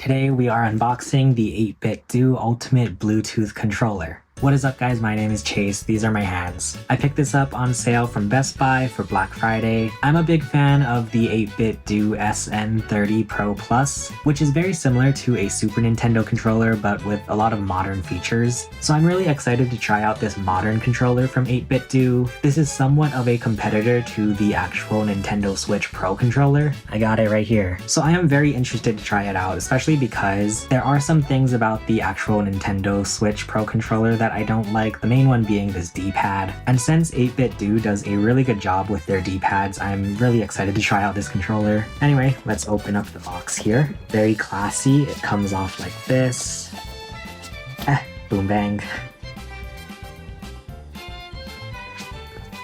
Today we are unboxing the 8Bitdo Ultimate Bluetooth controller. What is up guys, my name is Chase, these are my hands. I picked this up on sale from Best Buy for Black Friday. I'm a big fan of the 8Bitdo SN30 Pro Plus, which is very similar to a Super Nintendo controller but with a lot of modern features. So I'm really excited to try out this modern controller from 8Bitdo. This is somewhat of a competitor to the actual Nintendo Switch Pro controller. I got it right here. So I am very interested to try it out, especially because there are some things about the actual Nintendo Switch Pro controller that I don't like, the main one being this D-pad. And since 8Bitdo does a really good job with their D-pads, I'm really excited to try out this controller. Anyway, let's open up the box here. Very classy, it comes off like this. Boom bang.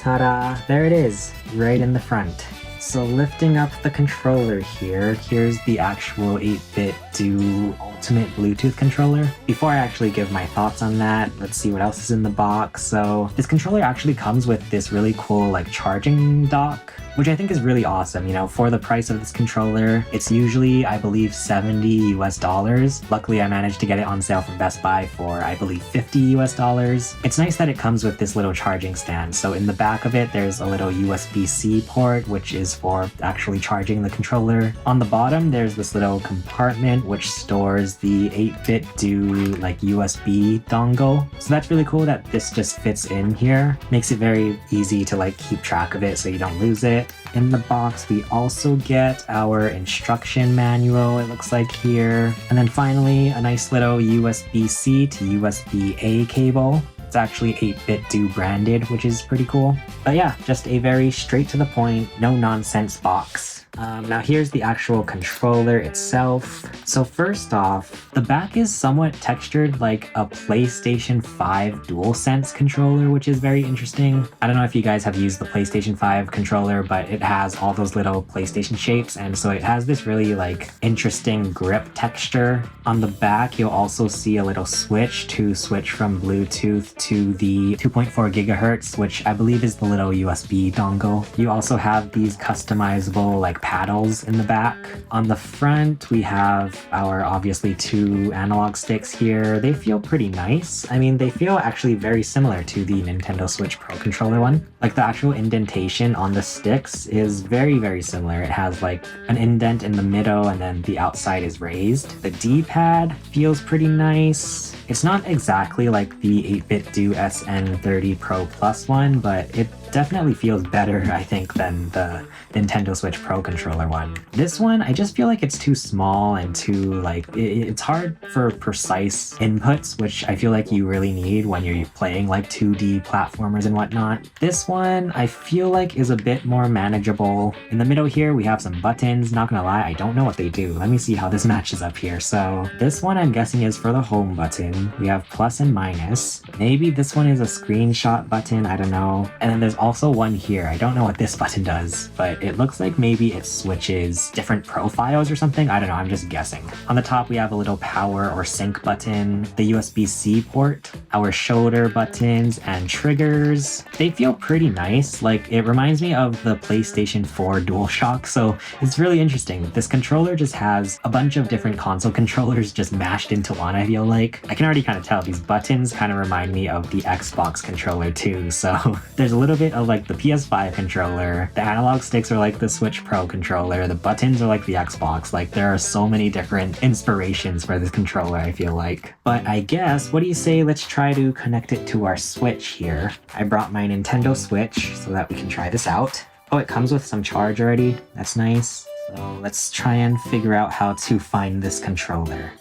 Ta-da! There it is, right in the front. So lifting up the controller here, here's the actual 8Bitdo Ultimate Bluetooth controller. Before I actually give my thoughts on that, let's see what else is in the box. So this controller actually comes with this really cool charging dock, which I think is really awesome. You know, for the price of this controller, it's usually, I believe, $70 US. Luckily, I managed to get it on sale from Best Buy for, I believe, $50 US. It's nice that it comes with this little charging stand. So in the back of it, there's a little USB-C port, which is for actually charging the controller. On the bottom, there's this little compartment which stores the 8Bitdo USB dongle. So that's really cool that this just fits in here. Makes it very easy to keep track of it so you don't lose it. In the box, we also get our instruction manual, it looks like here. And then finally, a nice little USB-C to USB-A cable. It's actually 8Bitdo branded, which is pretty cool. But yeah, just a very straight to the point, no nonsense box. Now here's the actual controller itself. So first off, the back is somewhat textured like a PlayStation 5 DualSense controller, which is very interesting. I don't know if you guys have used the PlayStation 5 controller, but it has all those little PlayStation shapes, and so it has this really interesting grip texture. On the back, you'll also see a little switch to switch from Bluetooth to the 2.4 gigahertz, which I believe is the little USB dongle. You also have these customizable paddles in the back. On the front, we have our obviously two analog sticks here. They feel pretty nice. I mean, they feel actually very similar to the Nintendo Switch Pro controller one. The actual indentation on the sticks is very, very similar. It has an indent in the middle and then the outside is raised. The D-pad feels pretty nice. It's not exactly like the 8Bitdo SN30 Pro Plus one, but it definitely feels better, I think, than the Nintendo Switch Pro controller one. This one, I just feel like it's too small and too, it's hard for precise inputs, which I feel like you really need when you're playing 2D platformers and whatnot. This one, I feel like is a bit more manageable. In the middle here, we have some buttons. Not gonna lie, I don't know what they do. Let me see how this matches up here. So this one I'm guessing is for the home button. We have plus and minus. Maybe this one is a screenshot button, I don't know. And then there's also one here. I don't know what this button does, but it looks like maybe it switches different profiles or something. I don't know, I'm just guessing. On the top, we have a little power or sync button, the USB-C port, our shoulder buttons and triggers. They feel pretty nice. It reminds me of the PlayStation 4 DualShock, so it's really interesting. This controller just has a bunch of different console controllers just mashed into one, I feel like. I can already kind of tell these buttons kind of remind me of the Xbox controller too, so there's a little bit of the PS5 controller. The analog sticks are like the Switch Pro controller. The buttons are like the Xbox. There are so many different inspirations for this controller, I feel like. But I guess, what do you say let's try to connect it to our Switch here. I brought my Nintendo Switch so that we can try this out. Oh, it comes with some charge already. That's nice. So let's try and figure out how to find this controller.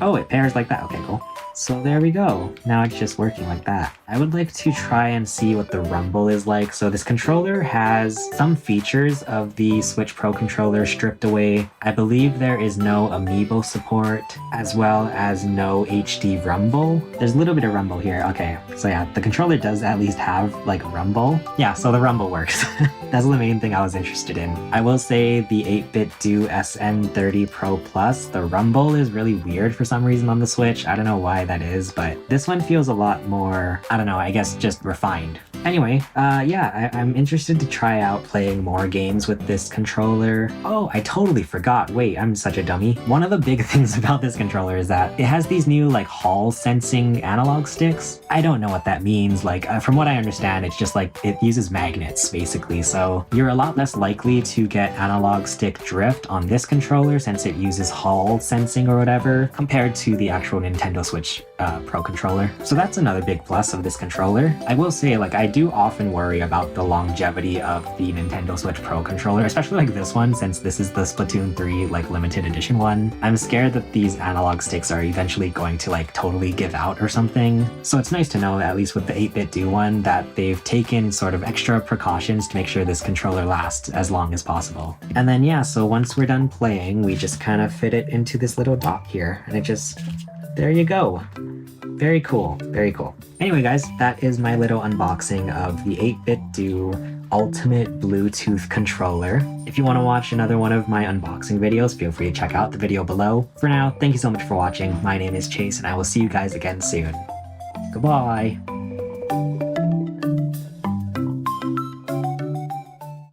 Oh, it pairs like that. Okay, cool. So there we go. Now it's just working like that. I would like to try and see what the rumble is like. So this controller has some features of the Switch Pro controller stripped away. I believe there is no amiibo support, as well as no HD rumble. There's a little bit of rumble here. Okay, so yeah, the controller does at least have rumble. Yeah, so the rumble works. That's the main thing I was interested in. I will say the 8Bitdo SN30 Pro Plus, the rumble is really weird for some reason on the Switch. I don't know why that is, but this one feels a lot more, I don't know, I guess just refined. Anyway, yeah, I'm interested to try out playing more games with this controller. Oh, I totally forgot. Wait, I'm such a dummy. One of the big things about this controller is that it has these new like Hall sensing analog sticks. I don't know what that means. Like, from what I understand, it's just like it uses magnets basically. So you're a lot less likely to get analog stick drift on this controller since it uses Hall sensing or whatever compared to the actual Nintendo Switch Pro controller. So that's another big plus of this controller. I will say, like, I do often worry about the longevity of the Nintendo Switch Pro controller, especially like this one, since this is the Splatoon 3 like limited edition one. I'm scared that these analog sticks are eventually going to like totally give out or something. So it's nice to know, at least with the 8BitDo one, that they've taken sort of extra precautions to make sure this controller lasts as long as possible. And then yeah, so once we're done playing, we just kind of fit it into this little dock here, and it just, there you go. Very cool, very cool. Anyway guys, that is my little unboxing of the 8BitDo Ultimate Bluetooth controller. If you want to watch another one of my unboxing videos, feel free to check out the video below. For now, thank you so much for watching. My name is Chase, and I will see you guys again soon. Goodbye!